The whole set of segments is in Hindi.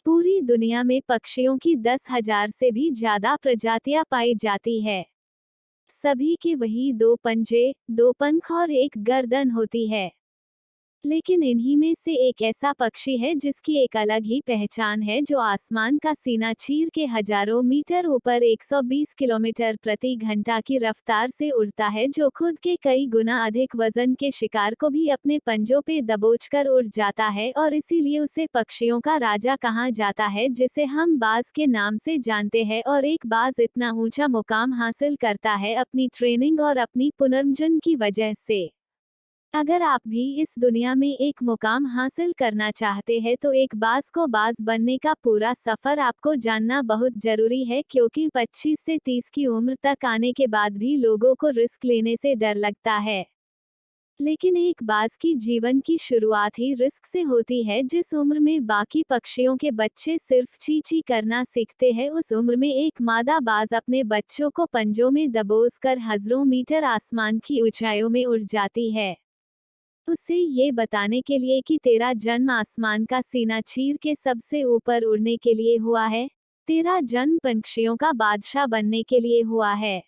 पूरी दुनिया में पक्षियों की 10,000 से भी ज्यादा प्रजातियां पाई जाती है। सभी के वही दो पंजे, दो पंख और एक गर्दन होती है। लेकिन इन्हीं में से एक ऐसा पक्षी है जिसकी एक अलग ही पहचान है, जो आसमान का सीना चीर के हजारों मीटर ऊपर 120 किलोमीटर प्रति घंटा की रफ्तार से उड़ता है, जो खुद के कई गुना अधिक वजन के शिकार को भी अपने पंजों पे दबोचकर उड़ जाता है, और इसीलिए उसे पक्षियों का राजा कहा जाता है, जिसे हम बाज के नाम से जानते हैं। और एक बाज इतना ऊंचा मुकाम हासिल करता है अपनी ट्रेनिंग और अपनी पुनर्जन्म की वजह से। अगर आप भी इस दुनिया में एक मुकाम हासिल करना चाहते हैं तो एक बाज को बाज बनने का पूरा सफर आपको जानना बहुत जरूरी है, क्योंकि 25 से 30 की उम्र तक आने के बाद भी लोगों को रिस्क लेने से डर लगता है। लेकिन एक बाज की जीवन की शुरुआत ही रिस्क से होती है। जिस उम्र में बाकी पक्षियों के बच्चे सिर्फ ची ची करना सीखते हैं, उस उम्र में एक मादा बाज अपने बच्चों को पंजों में दबोचकर हजारों मीटर आसमान की ऊंचाइयों में उड़ जाती है, उसे ये बताने के लिए कि तेरा जन्म आसमान का सीना चीर के सबसे ऊपर उड़ने के लिए हुआ है। तेरा जन्म पक्षियों का बादशाह बनने के लिए हुआ है।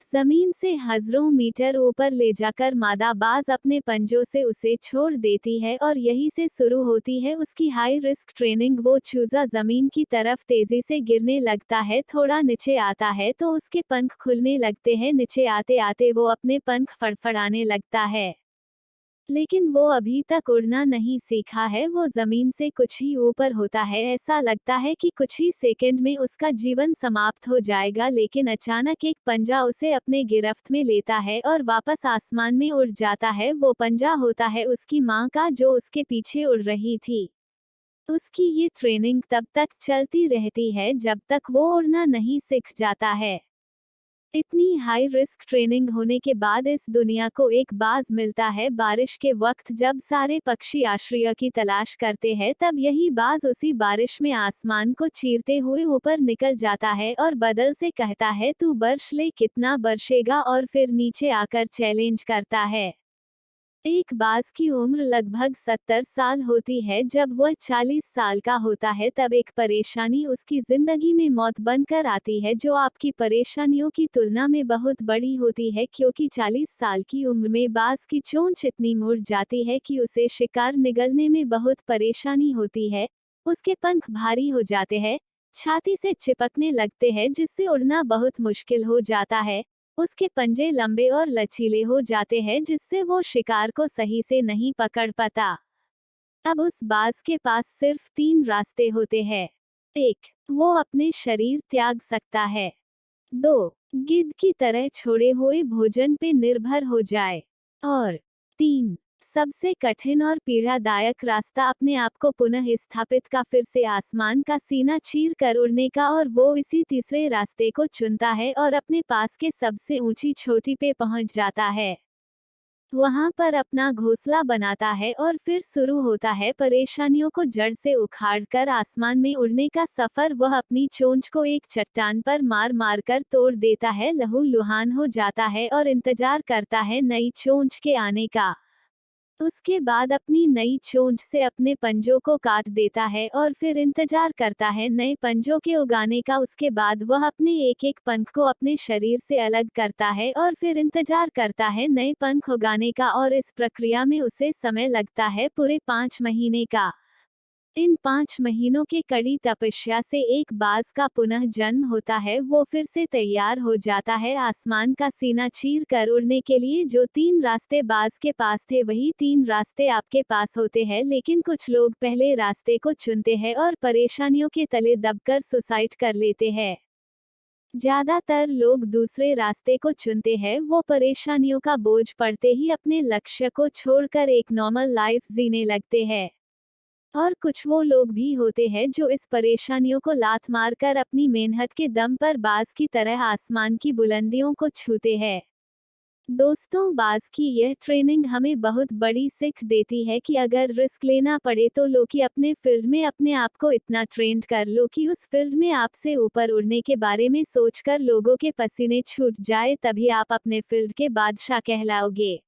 जमीन से हजारों मीटर ऊपर ले जाकर मादा बाज अपने पंजों से उसे छोड़ देती है, और यहीं से शुरू होती है उसकी हाई रिस्क ट्रेनिंग। वो चूजा जमीन की तरफ तेजी से गिरने लगता है, थोड़ा नीचे आता है तो उसके पंख खुलने लगते हैं, नीचे आते आते वो अपने पंख फड़फड़ाने लगता है। लेकिन वो अभी तक उड़ना नहीं सीखा है, वो जमीन से कुछ ही ऊपर होता है। ऐसा लगता है कि कुछ ही सेकंड में उसका जीवन समाप्त हो जाएगा, लेकिन अचानक एक पंजा उसे अपने गिरफ्त में लेता है और वापस आसमान में उड़ जाता है। वो पंजा होता है उसकी माँ का, जो उसके पीछे उड़ रही थी। उसकी ये ट्रेनिंग तब तक चलती रहती है जब तक वो उड़ना नहीं सीख जाता है। इतनी हाई रिस्क ट्रेनिंग होने के बाद इस दुनिया को एक बाज मिलता है बारिश के वक्त, जब सारे पक्षी आश्रय की तलाश करते हैं। तब यही बाज उसी बारिश में आसमान को चीरते हुए ऊपर निकल जाता है और बदल से कहता है, तू बर्श ले, कितना बरसेगा, और फिर नीचे आकर चैलेंज करता है। एक बाज की उम्र लगभग 70 साल होती है। जब वह 40 साल का होता है तब एक परेशानी उसकी जिंदगी में मौत बनकर आती है, जो आपकी परेशानियों की तुलना में बहुत बड़ी होती है, क्योंकि 40 साल की उम्र में बाज की चोंच इतनी मुड़ जाती है कि उसे शिकार निगलने में बहुत परेशानी होती है। उसके पंख भारी हो जाते हैं, छाती से चिपकने लगते हैं, जिससे उड़ना बहुत मुश्किल हो जाता है। उसके पंजे लंबे और लचीले हो जाते हैं, जिससे वो शिकार को सही से नहीं पकड़ पाता। अब उस बाज के पास सिर्फ 3 रास्ते होते हैं। 1. वो अपने शरीर त्याग सकता है। 2. गिद्ध की तरह छोड़े हुए भोजन पे निर्भर हो जाए। और 3. सबसे कठिन और पीड़ादायक रास्ता अपने आप को पुनः स्थापित का, फिर से आसमान का सीना चीर कर उड़ने का। और वो इसी तीसरे रास्ते को चुनता है और अपने पास के सबसे ऊंची चोटी पे पहुंच जाता है। वहां पर अपना घोंसला बनाता है और फिर शुरू होता है परेशानियों को जड़ से उखाड़कर आसमान में उड़ने का सफर। वह अपनी चोंच को एक चट्टान पर मार मार कर तोड़ देता है, लहूलुहान हो जाता है और इंतजार करता है नई चोंच के आने का। उसके बाद अपनी नई चोंच से अपने पंजों को काट देता है और फिर इंतजार करता है नए पंजों के उगाने का। उसके बाद वह अपने एक एक पंख को अपने शरीर से अलग करता है और फिर इंतजार करता है नए पंख उगाने का, और इस प्रक्रिया में उसे समय लगता है पूरे 5 महीने का। इन 5 महीनों के कड़ी तपस्या से एक बाज का पुनः जन्म होता है। वो फिर से तैयार हो जाता है आसमान का सीना चीर कर उड़ने के लिए। जो 3 रास्ते बाज के पास थे, वही 3 रास्ते आपके पास होते हैं, लेकिन कुछ लोग पहले रास्ते को चुनते हैं और परेशानियों के तले दबकर सुसाइड कर लेते हैं। ज्यादातर लोग दूसरे रास्ते को चुनते हैं। वो परेशानियों का बोझ पड़ते ही अपने लक्ष्य को छोड़कर एक नॉर्मल लाइफ जीने लगते हैं। और कुछ वो लोग भी होते हैं जो इस परेशानियों को लात मारकर अपनी मेहनत के दम पर बाज की तरह आसमान की बुलंदियों को छूते हैं। दोस्तों, बाज की यह ट्रेनिंग हमें बहुत बड़ी सीख देती है कि अगर रिस्क लेना पड़े तो लो, कि अपने फील्ड में अपने आप को इतना ट्रेंड कर लो कि उस फील्ड में आपसे ऊपर उड़ने के बारे में सोचकर लोगों के पसीने छूट जाए, तभी आप अपने फील्ड के बादशाह कहलाओगे।